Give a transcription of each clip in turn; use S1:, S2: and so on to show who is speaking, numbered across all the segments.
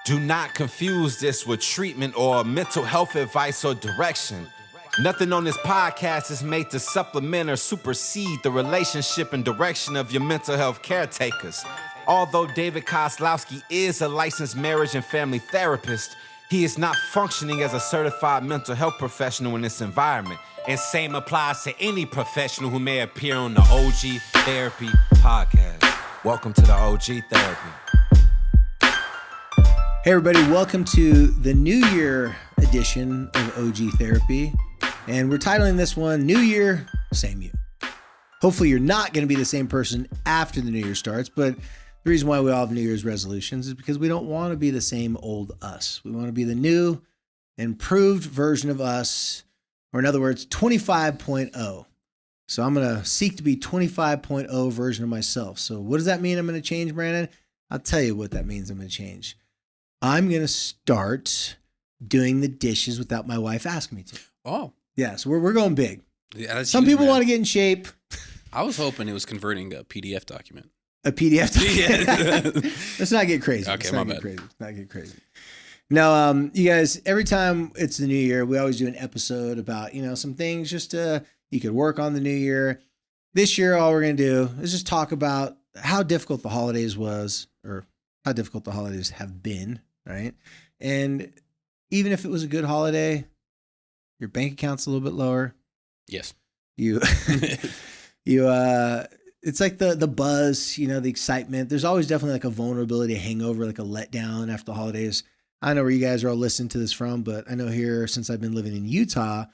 S1: Do not confuse this with treatment or mental health advice or direction. Nothing on this podcast is made to supplement or supersede the relationship and direction of your mental health caretakers. Although David Kozlowski is a licensed marriage and family therapist, he is not functioning as a certified mental health professional in this environment. And same applies to any professional who may appear on the OG Therapy podcast. Welcome to the OG Therapy.
S2: Hey everybody, welcome to the New Year edition of OG Therapy. And we're titling this one, New Year, Same You. Hopefully you're not going to be the same person after the New Year starts, but the reason why we all have New Year's resolutions is because we don't want to be the same old us. We want to be the new, improved version of us, or in other words, 25.0. So I'm going to seek to be 25.0 version of myself. So what does that mean I'm going to change, Brandon? I'll tell you what that means I'm going to change. I'm going to start doing the dishes without my wife asking me to.
S3: Oh.
S2: Yeah, so we're going big.
S3: Yeah, that's
S2: Some
S3: huge,
S2: people
S3: man.
S2: want to get in shape.
S3: I was hoping it was converting a PDF document.
S2: A PDF document. Let's not get crazy.
S3: Okay, my bad.
S2: Let's not get crazy. No, you guys, every time it's the new year, we always do an episode about, some things just you could work on the new year. This year, all we're going to do is just talk about how difficult the holidays was, or how difficult the holidays have been, right? And even if it was a good holiday, your bank account's a little bit lower.
S3: Yes.
S2: It's like the buzz, the excitement. There's always definitely like a vulnerability, a hangover, like a letdown after the holidays. I don't know where you guys are all listening to this from, but I know here since I've been living in Utah,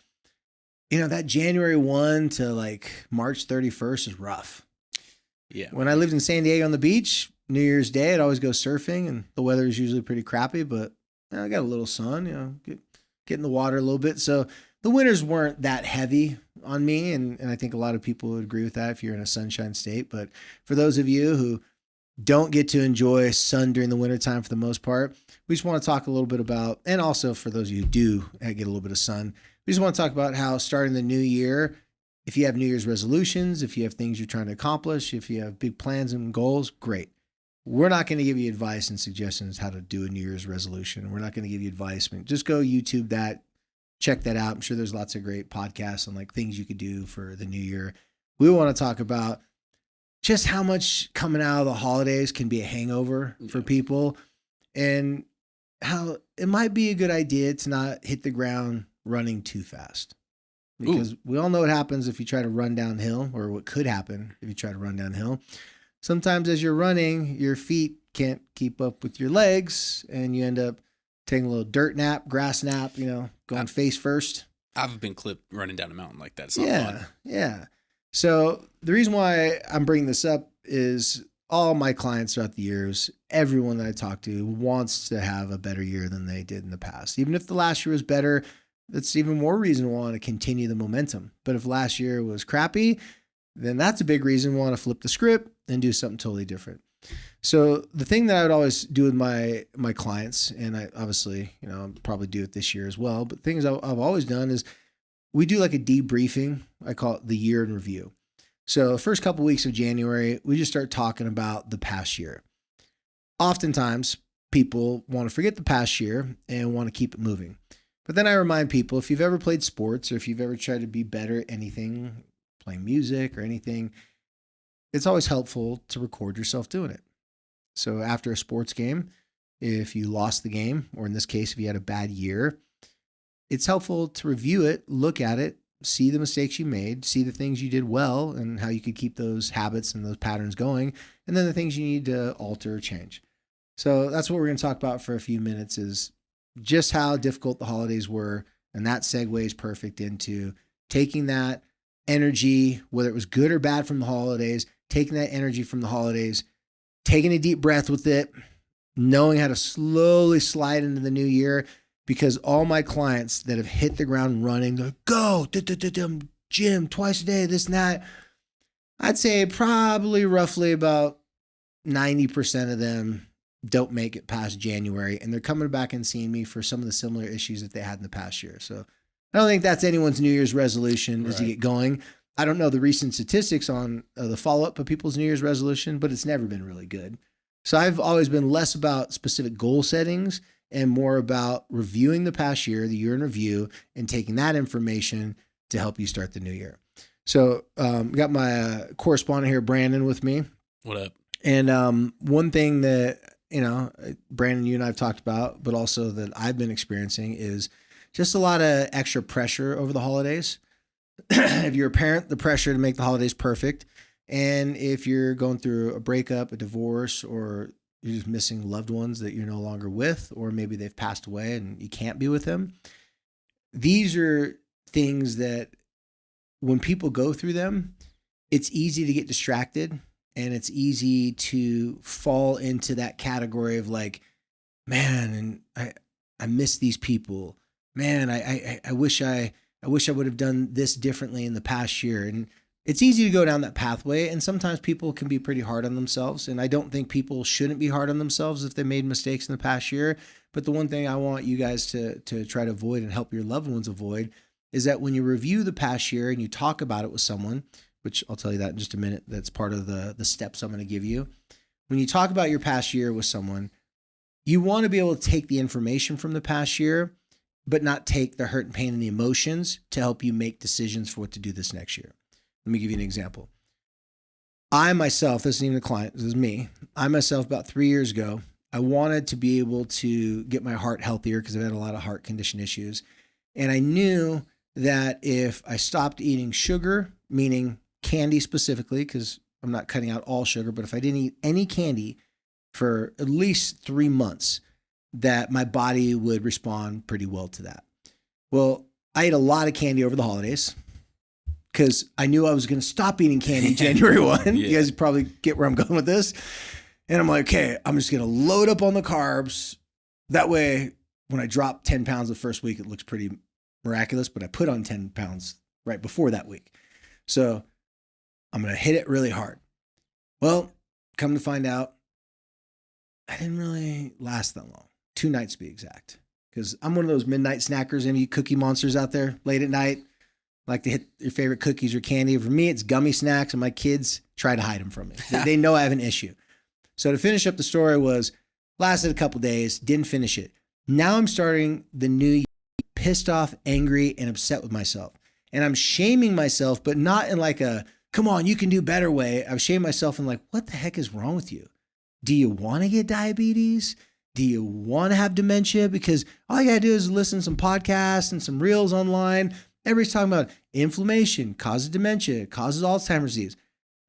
S2: that January 1 to like March 31st is rough.
S3: Yeah.
S2: When I lived in San Diego on the beach, New Year's Day, I'd always go surfing, and the weather is usually pretty crappy, but I got a little sun, get in the water a little bit. So the winters weren't that heavy on me, and I think a lot of people would agree with that if you're in a sunshine state. But for those of you who don't get to enjoy sun during the wintertime for the most part, we just want to talk a little bit about, and also for those of you who do get a little bit of sun, we just want to talk about how starting the new year, if you have New Year's resolutions, if you have things you're trying to accomplish, if you have big plans and goals, great. We're not going to give you advice and suggestions how to do a New Year's resolution. We're not going to give you advice. Just go YouTube that, check that out. I'm sure there's lots of great podcasts on like things you could do for the new year. We want to talk about just how much coming out of the holidays can be a hangover for people, and how it might be a good idea to not hit the ground running too fast. Because we all know what happens if you try to run downhill, or what could happen if you try to run downhill. Sometimes as you're running, your feet can't keep up with your legs, and you end up taking a little dirt nap, grass nap, going face first.
S3: I've been clipped running down a mountain like that. It's not fun.
S2: Yeah. So the reason why I'm bringing this up is all my clients throughout the years, everyone that I talk to wants to have a better year than they did in the past. Even if the last year was better, that's even more reason we want to continue the momentum. But if last year was crappy, then that's a big reason we want to flip the script and do something totally different. So the thing that I would always do with my clients, and I obviously, I'll probably do it this year as well, but things I've always done is we do like a debriefing. I call it the year in review. So the first couple of weeks of January, we just start talking about the past year. Oftentimes, people want to forget the past year and want to keep it moving. But then I remind people, if you've ever played sports, or if you've ever tried to be better at anything, playing music or anything, it's always helpful to record yourself doing it. So after a sports game, if you lost the game, or in this case, if you had a bad year, it's helpful to review it, look at it, see the mistakes you made, see the things you did well and how you could keep those habits and those patterns going, and then the things you need to alter or change. So that's what we're going to talk about for a few minutes, is just how difficult the holidays were. And that segues perfect into taking that energy, whether it was good or bad from the holidays, taking that energy from the holidays, taking a deep breath with it, knowing how to slowly slide into the new year. Because all my clients that have hit the ground running, they're like, go, gym twice a day, this and that. I'd say probably roughly about 90% of them don't make it past January, and they're coming back and seeing me for some of the similar issues that they had in the past year. So I don't think that's anyone's New Year's resolution is to get going. I don't know the recent statistics on the follow-up of people's New Year's resolution, but it's never been really good. So I've always been less about specific goal settings and more about reviewing the past year, the year in review, and taking that information to help you start the new year. So got my correspondent here, Brandon, with me.
S3: What up?
S2: And one thing that, Brandon, you and I have talked about, but also that I've been experiencing is just a lot of extra pressure over the holidays. If you're a parent, the pressure to make the holidays perfect. And if you're going through a breakup, a divorce, or you're just missing loved ones that you're no longer with, or maybe they've passed away and you can't be with them. These are things that when people go through them, it's easy to get distracted and it's easy to fall into that category of like, man, and I miss these people. Man, I wish I would have done this differently in the past year. And it's easy to go down that pathway. And sometimes people can be pretty hard on themselves. And I don't think people shouldn't be hard on themselves if they made mistakes in the past year. But the one thing I want you guys to try to avoid and help your loved ones avoid is that when you review the past year and you talk about it with someone, which I'll tell you that in just a minute, that's part of the steps I'm going to give you. When you talk about your past year with someone, you want to be able to take the information from the past year, but not take the hurt and pain and the emotions to help you make decisions for what to do this next year. Let me give you an example. I myself, this isn't even a client, this is me. I myself, about 3 years ago, I wanted to be able to get my heart healthier because I've had a lot of heart condition issues. And I knew that if I stopped eating sugar, meaning candy specifically, because I'm not cutting out all sugar, but if I didn't eat any candy for at least 3 months, that my body would respond pretty well to that. Well, I ate a lot of candy over the holidays because I knew I was going to stop eating candy January 1. Yeah. You guys probably get where I'm going with this. And I'm like, okay, I'm just going to load up on the carbs. That way, when I drop 10 pounds the first week, it looks pretty miraculous, but I put on 10 pounds right before that week. So I'm going to hit it really hard. Well, come to find out, I didn't really last that long. 2 nights to be exact. Because I'm one of those midnight snackers, any cookie monsters out there late at night, like to hit your favorite cookies or candy. For me, it's gummy snacks, and my kids try to hide them from me. They know I have an issue. So to finish up the story was, lasted a couple days, didn't finish it. Now I'm starting the new year pissed off, angry, and upset with myself. And I'm shaming myself, but not in like a, come on, you can do better way. I'm shaming myself and like, what the heck is wrong with you? Do you want to get diabetes? Do you want to have dementia? Because all you got to do is listen to some podcasts and some reels online. Everybody's talking about inflammation causes dementia, causes Alzheimer's disease.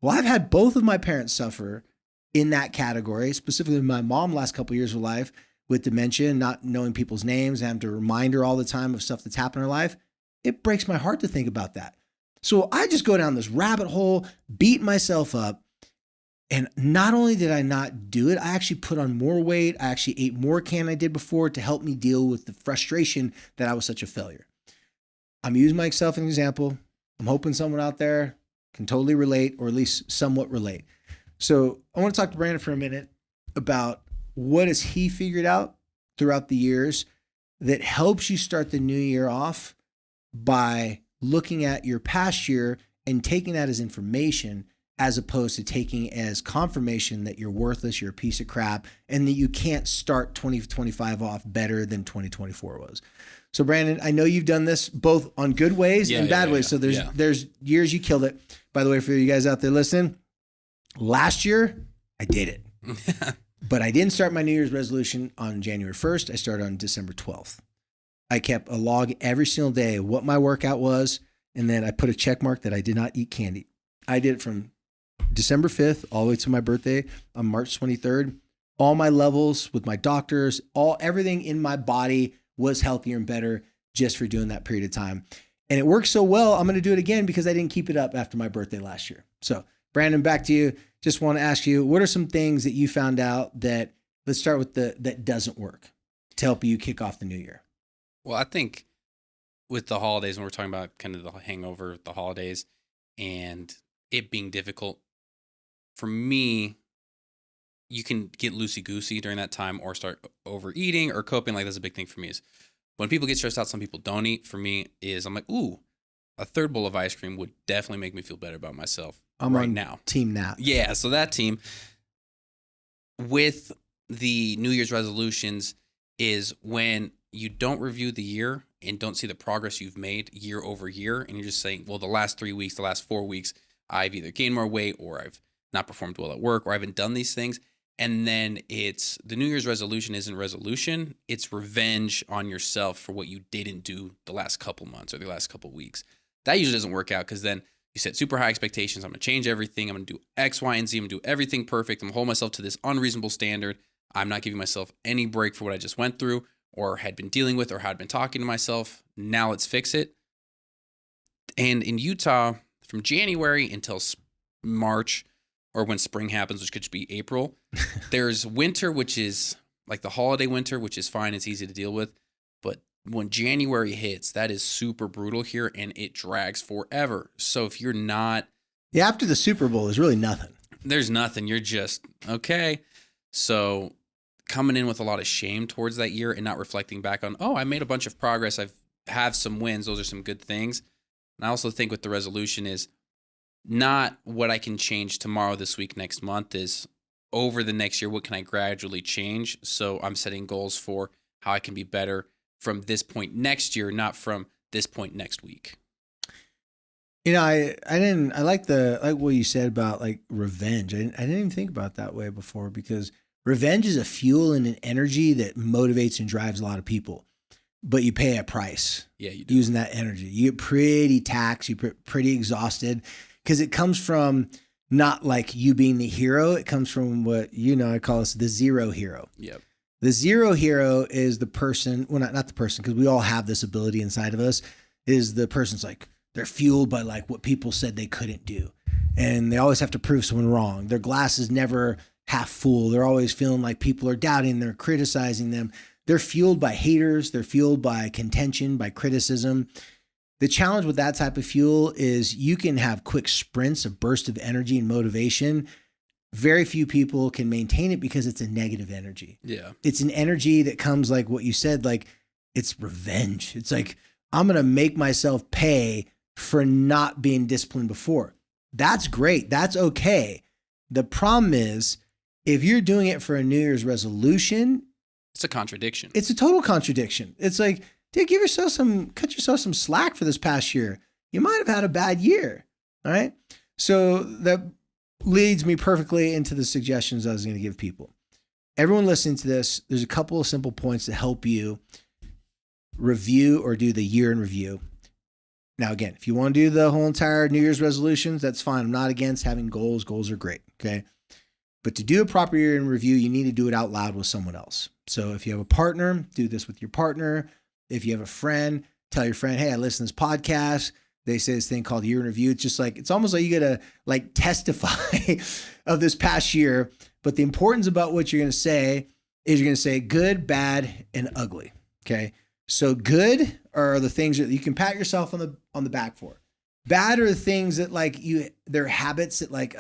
S2: Well, I've had both of my parents suffer in that category, specifically my mom last couple of years of life with dementia and not knowing people's names and having to remind her all the time of stuff that's happened in her life. It breaks my heart to think about that. So I just go down this rabbit hole, beat myself up. And not only did I not do it, I actually put on more weight. I actually ate more than I did before to help me deal with the frustration that I was such a failure. I'm using myself as an example. I'm hoping someone out there can totally relate, or at least somewhat relate. So I want to talk to Brandon for a minute about what has he figured out throughout the years that helps you start the new year off by looking at your past year and taking that as information, as opposed to taking as confirmation that you're worthless, you're a piece of crap, and that you can't start 2025 off better than 2024 was. So Brandon, I know you've done this both on good ways and bad ways. So there's years you killed it. By the way, for you guys out there listening, last year I did it. But I didn't start my New Year's resolution on January 1st. I started on December 12th. I kept a log every single day, what my workout was, and then I put a check mark that I did not eat candy. I did it from December 5th all the way to my birthday on March 23rd. All my levels with my doctors, everything in my body was healthier and better just for doing that period of time. And it worked so well, I'm going to do it again because I didn't keep it up after my birthday last year. So Brandon, back to you. Just want to ask you, what are some things that you found out that, let's start with that doesn't work to help you kick off the new year?
S3: Well, I think with the holidays, when we're talking about kind of the hangover, the holidays, and it being difficult, for me, you can get loosey-goosey during that time or start overeating or coping. Like, that's a big thing for me is when people get stressed out, some people don't eat. For me is I'm like, ooh, a third bowl of ice cream would definitely make me feel better about myself
S2: I'm
S3: right
S2: on
S3: now.
S2: Team Nap.
S3: Yeah, so that team. with the New Year's resolutions is when you don't review the year and don't see the progress you've made year over year, and you're just saying, well, the last 3 weeks, the last 4 weeks, I've either gained more weight or I've not performed well at work or I haven't done these things. And then it's the New Year's resolution isn't resolution. It's revenge on yourself for what you didn't do the last couple months or the last couple weeks. That usually doesn't work out because then you set super high expectations. I'm going to change everything. I'm going to do X, Y, and Z. I'm going to do everything perfect. I'm going to hold myself to this unreasonable standard. I'm not giving myself any break for what I just went through or had been dealing with or had been talking to myself. Now let's fix it. And in Utah, from January until March, or when spring happens, which could be April, there's winter, which is like the holiday winter, which is fine. It's easy to deal with. But when January hits, that is super brutal here, and it drags forever. So if you're not...
S2: Yeah, after the Super Bowl, there's really nothing.
S3: There's nothing. You're just, okay. So coming in with a lot of shame towards that year and not reflecting back on, oh, I made a bunch of progress. Have some wins. Those are some good things. And I also think with the resolution is not what I can change tomorrow, this week, next month, is over the next year, what can I gradually change? So I'm setting goals for how I can be better from this point next year, not from this point next week.
S2: You know, I like what you said about like revenge. I didn't even think about it that way before, because revenge is a fuel and an energy that motivates and drives a lot of people, but you pay a price.
S3: Yeah, you do.
S2: Using that energy. You get pretty taxed, you get pretty exhausted, because it comes from not like you being the hero. It comes from what, I call this the zero hero.
S3: Yep.
S2: The zero hero is the person, well, not the person, because we all have this ability inside of us, is the person's like, they're fueled by like what people said they couldn't do. And they always have to prove someone wrong. Their glass is never half full. They're always feeling like people are doubting, they're criticizing them. They're fueled by haters. They're fueled by contention, by criticism. The challenge with that type of fuel is you can have quick sprints, a burst of energy and motivation. Very few people can maintain it because it's a negative energy.
S3: Yeah.
S2: It's an energy that comes like what you said, like it's revenge. It's like, I'm going to make myself pay for not being disciplined before. That's great. That's okay. The problem is if you're doing it for a New Year's resolution,
S3: it's a contradiction.
S2: It's a total contradiction. It's like, dude, cut yourself some slack for this past year. You might have had a bad year. All right. So that leads me perfectly into the suggestions I was going to give people. Everyone listening to this, there's a couple of simple points to help you review or do the year in review. Now, again, if you want to do the whole entire New Year's resolutions, that's fine. I'm not against having goals. Goals are great. Okay. But to do a proper year in review, you need to do it out loud with someone else. So if you have a partner, do this with your partner. If you have a friend, tell your friend, hey, I listen to this podcast. They say this thing called year in review. It's just like, it's almost like you got to like testify of this past year. But the importance about what you're going to say is you're going to say good, bad, and ugly. Okay. So good are the things that you can pat yourself on the back for. Bad are the things that like they're habits that like,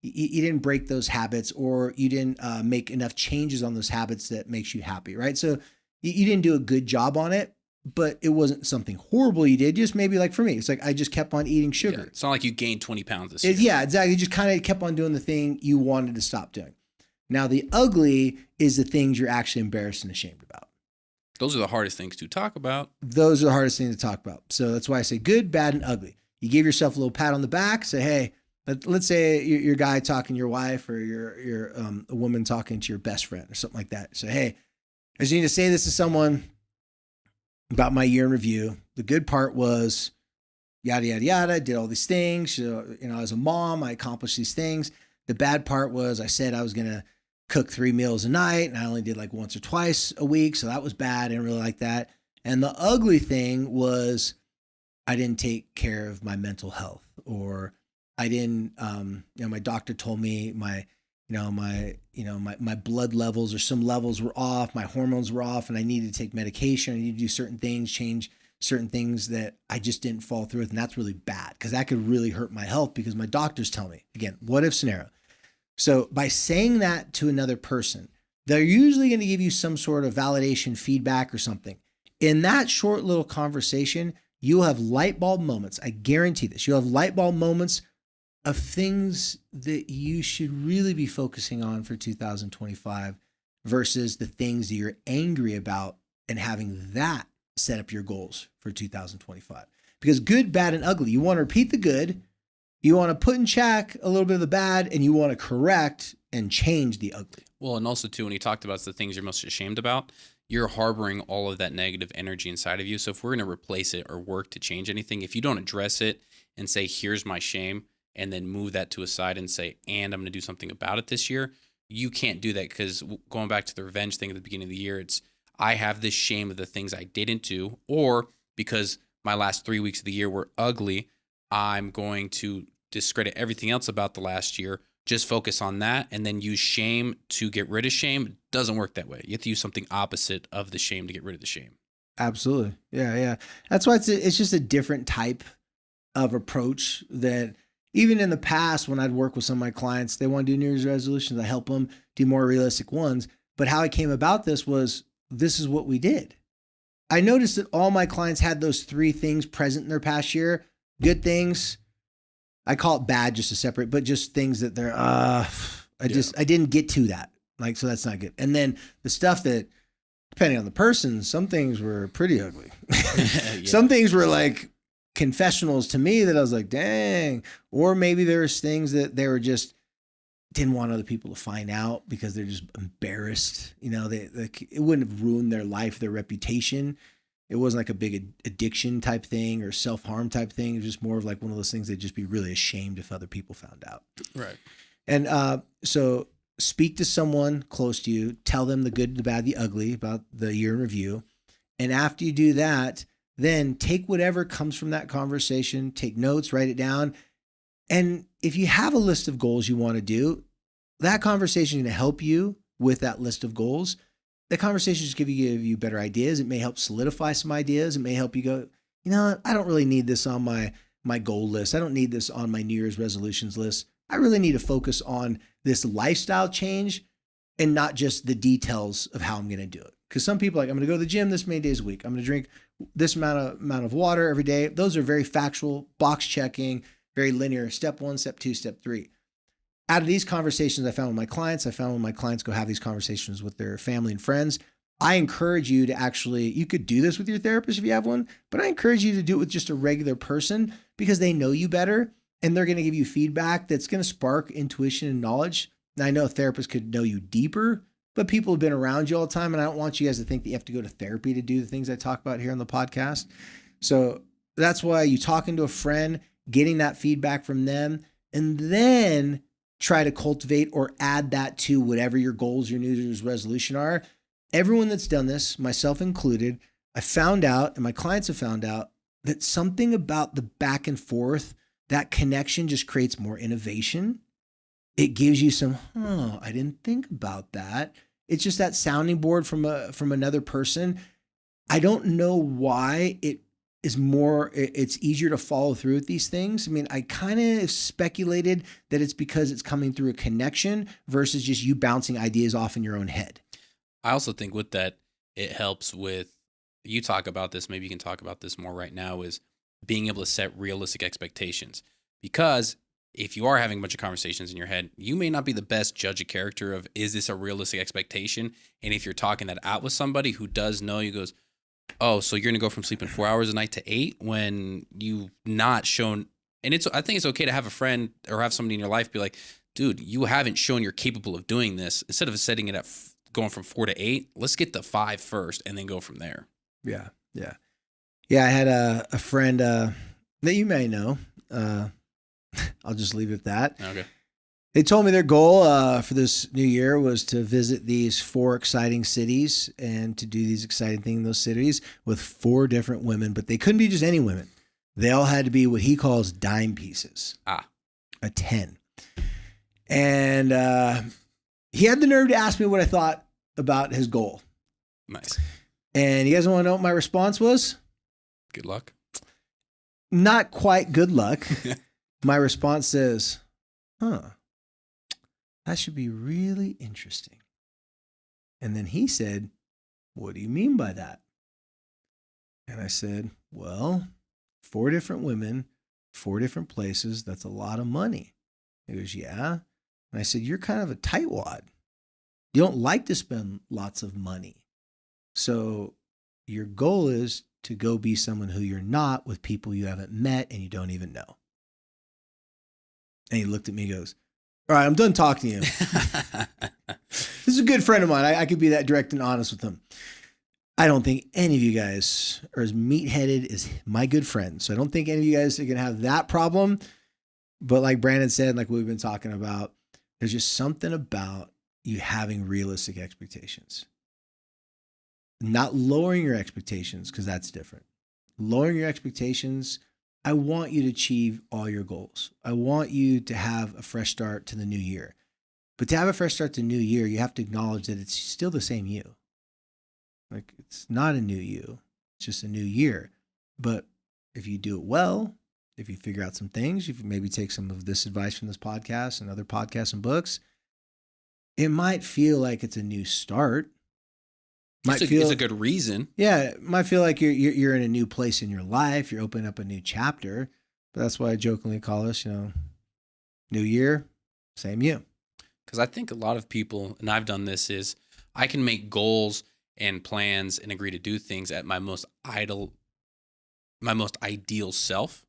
S2: you didn't break those habits, or you didn't make enough changes on those habits that makes you happy, right? So you didn't do a good job on it, but it wasn't something horrible you did. Just maybe like for me, it's like I just kept on eating sugar.
S3: Yeah, it's not like you gained 20 pounds this year.
S2: Yeah, exactly. You just kind of kept on doing the thing you wanted to stop doing. Now, the ugly is the things you're actually embarrassed and ashamed about.
S3: Those are the hardest things to talk about.
S2: Those are the hardest things to talk about. So that's why I say good, bad, and ugly. You give yourself a little pat on the back. Say, hey, let's say your guy talking to your wife, or your a woman talking to your best friend or something like that. Say, hey, I just need to say this to someone about my year in review. The good part was yada, yada, yada. I did all these things. So, as a mom, I accomplished these things. The bad part was I said I was going to cook 3 meals a night, and I only did like once or twice a week. So that was bad. I didn't really like that. And the ugly thing was I didn't take care of my mental health, or I didn't, my doctor told me my blood levels, or some levels were off, my hormones were off, and I needed to take medication. I needed to do certain things, change certain things that I just didn't follow through with. And that's really bad, because that could really hurt my health, because my doctors tell me, again, what if scenario. So by saying that to another person, they're usually going to give you some sort of validation, feedback, or something. In that short little conversation, you'll have light bulb moments. I guarantee this. You'll have light bulb moments of things that you should really be focusing on for 2025 versus the things that you're angry about and having that set up your goals for 2025. Because good, bad, and ugly, you want to repeat the good, you want to put in check a little bit of the bad, and you want to correct and change the ugly.
S3: Well, and also too, when he talked about the things you're most ashamed about, you're harboring all of that negative energy inside of you. So if we're going to replace it or work to change anything, if you don't address it and say, here's my shame, and then move that to a side and say, and I'm going to do something about it this year, you can't do that, because going back to the revenge thing at the beginning of the year, it's, I have this shame of the things I didn't do, or because my last 3 weeks of the year were ugly, I'm going to discredit everything else about the last year, just focus on that, and then use shame to get rid of shame. It doesn't work that way. You have to use something opposite of the shame to get rid of the shame.
S2: Absolutely. Yeah, yeah. That's why it's just a different type of approach that even in the past when I'd work with some of my clients, they want to do New Year's resolutions. I help them do more realistic ones. But how I came about this was, this is what we did. I noticed that all my clients had those three things present in their past year. Good things. I call it bad just to separate, but just things that they're, I didn't get to that. Like, so that's not good. And then the stuff that, depending on the person, some things were pretty ugly. Some things were like confessionals to me that I was like, dang. Or maybe there was things that they were just didn't want other people to find out because they're just embarrassed. You know, it wouldn't have ruined their life, their reputation. It wasn't like a big addiction type thing or self-harm type thing. It was just more of like one of those things they'd just be really ashamed if other people found out.
S3: Right.
S2: And so speak to someone close to you, tell them the good, the bad, the ugly about the year in review. And after you do that, then take whatever comes from that conversation, take notes, write it down. And if you have a list of goals you want to do, that conversation is going to help you with that list of goals. The conversation just give you better ideas. It may help solidify some ideas. It may help you go, you know, I don't really need this on my goal list. I don't need this on my New Year's resolutions list. I really need to focus on this lifestyle change and not just the details of how I'm going to do it. Because some people are like, I'm going to go to the gym this many days a week. I'm going to drink this amount of water every day. Those are very factual, box checking, very linear. Step 1, step 2, step 3. Out of these conversations I found with my clients, when my clients go have these conversations with their family and friends, I encourage you to actually, you could do this with your therapist if you have one, but I encourage you to do it with just a regular person because they know you better and they're going to give you feedback that's going to spark intuition and knowledge. Now, I know a therapist could know you deeper, but people have been around you all the time, and I don't want you guys to think that you have to go to therapy to do the things I talk about here on the podcast. So that's why you talking to a friend, getting that feedback from them, and then try to cultivate or add that to whatever your goals, your New Year's resolution are. Everyone that's done this, myself included, I found out, and my clients have found out, that something about the back and forth, that connection just creates more innovation. It gives you some, I didn't think about that. It's just that sounding board from another person. I don't know why it's easier to follow through with these things. I mean, I kind of speculated that it's because it's coming through a connection versus just you bouncing ideas off in your own head.
S3: I also think with that, it helps with, you talk about this, maybe you can talk about this more right now, is being able to set realistic expectations. Because if you are having a bunch of conversations in your head, you may not be the best judge of character of, is this a realistic expectation? And if you're talking that out with somebody who does know you, goes, oh, so you're going to go from sleeping 4 hours a night to 8 when you've not shown, and I think it's okay to have a friend or have somebody in your life be like, dude, you haven't shown you're capable of doing this. Instead of setting it at going from 4 to 8, let's get to 5 first and then go from there.
S2: Yeah. Yeah. Yeah. I had a friend that you may know. I'll just leave it at that.
S3: Okay.
S2: They told me their goal for this new year was to visit these 4 exciting cities and to do these exciting things in those cities with 4 different women, but they couldn't be just any women. They all had to be what he calls dime pieces. A 10. And he had the nerve to ask me what I thought about his goal.
S3: Nice.
S2: And you guys want to know what my response was?
S3: Good luck.
S2: Not quite good luck. My response says, that should be really interesting. And then he said, what do you mean by that? And I said, well, 4 different women, 4 different places. That's a lot of money. He goes, yeah. And I said, you're kind of a tightwad. You don't like to spend lots of money. So your goal is to go be someone who you're not with people you haven't met and you don't even know. And he looked at me and goes, all right, I'm done talking to you. This is a good friend of mine. I could be that direct and honest with him. I don't think any of you guys are as meat-headed as my good friend. So I don't think any of you guys are going to have that problem. But like Brandon said, like we've been talking about, there's just something about you having realistic expectations. Not lowering your expectations, because that's different. Lowering your expectations, I want you to achieve all your goals. I want you to have a fresh start to the new year. But to have a fresh start to the new year, you have to acknowledge that it's still the same you. Like, it's not a new you. It's just a new year. But if you do it well, if you figure out some things, you maybe take some of this advice from this podcast and other podcasts and books, it might feel like it's a new start.
S3: It's a good reason.
S2: Yeah, it might feel like you're in a new place in your life. You're opening up a new chapter. But that's why I jokingly call us, new year, same you.
S3: Because I think a lot of people, and I've done this, is I can make goals and plans and agree to do things at my most ideal self.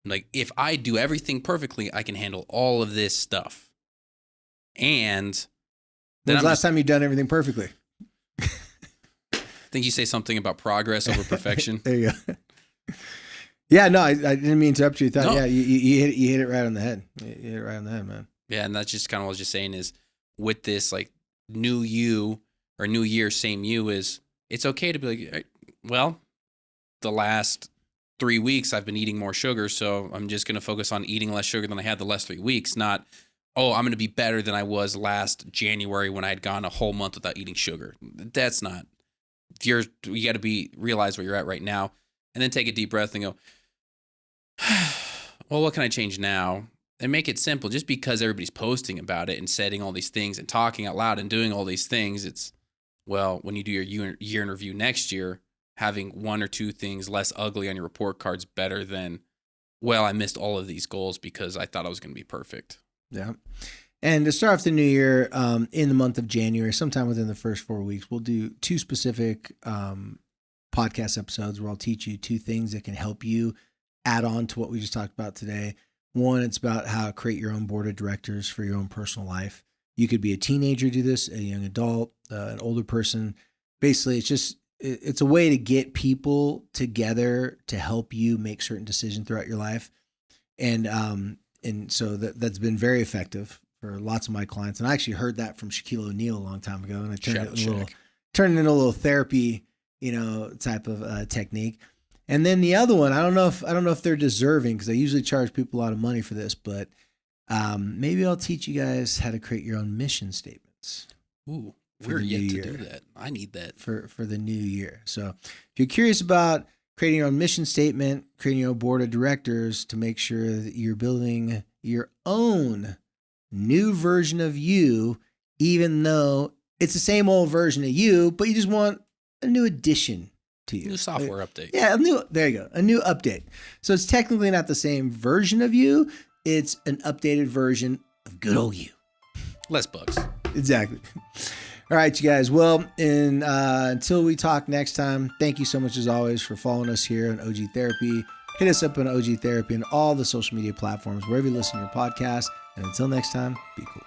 S3: Like, if I do everything perfectly, I can handle all of this stuff. And
S2: When's the last time you've done everything perfectly?
S3: I think you say something about progress over perfection.
S2: There you go. Yeah, no, I didn't mean to interrupt you.
S3: No.
S2: Yeah, you hit it right on the head. You hit it right on the head, man.
S3: Yeah, and that's just kind of what I was just saying is with this, like, new you or new year, same you, is it's okay to be like, well, the last 3 weeks I've been eating more sugar, so I'm just going to focus on eating less sugar than I had the last 3 weeks, not, oh, I'm going to be better than I was last January when I had gone a whole month without eating sugar. That's not. You got to realize where you're at right now, and then take a deep breath and go, well, what can I change now? And make it simple. Just because everybody's posting about it and setting all these things and talking out loud and doing all these things, it's, well, when you do your year in review next year, having 1 or 2 things less ugly on your report card's better than, well, I missed all of these goals because I thought I was going to be perfect.
S2: Yeah. And to start off the new year, in the month of January, sometime within the first 4 weeks, we'll do 2 specific podcast episodes where I'll teach you 2 things that can help you add on to what we just talked about today. One, it's about how to create your own board of directors for your own personal life. You could be a teenager, do this, a young adult, an older person. Basically, it's a way to get people together to help you make certain decisions throughout your life. And so that's been very effective for lots of my clients. And I actually heard that from Shaquille O'Neal a long time ago. And I turned it into a little therapy, type of technique. And then the other one, I don't know if they're deserving, because I usually charge people a lot of money for this, but maybe I'll teach you guys how to create your own mission statements.
S3: Ooh, we're yet to do that. I need that
S2: for the new year. So if you're curious about creating your own mission statement, creating your own board of directors to make sure that you're building your own new version of you, even though it's the same old version of you, but you just want a new addition to you.
S3: New software update.
S2: Yeah, there you go. A new update. So it's technically not the same version of you. It's an updated version of good old you.
S3: Less bugs.
S2: Exactly. All right, you guys. Well, until we talk next time, thank you so much as always for following us here on OG Therapy. Hit us up on OG Therapy and all the social media platforms, wherever you listen to your podcast. And until next time, be cool.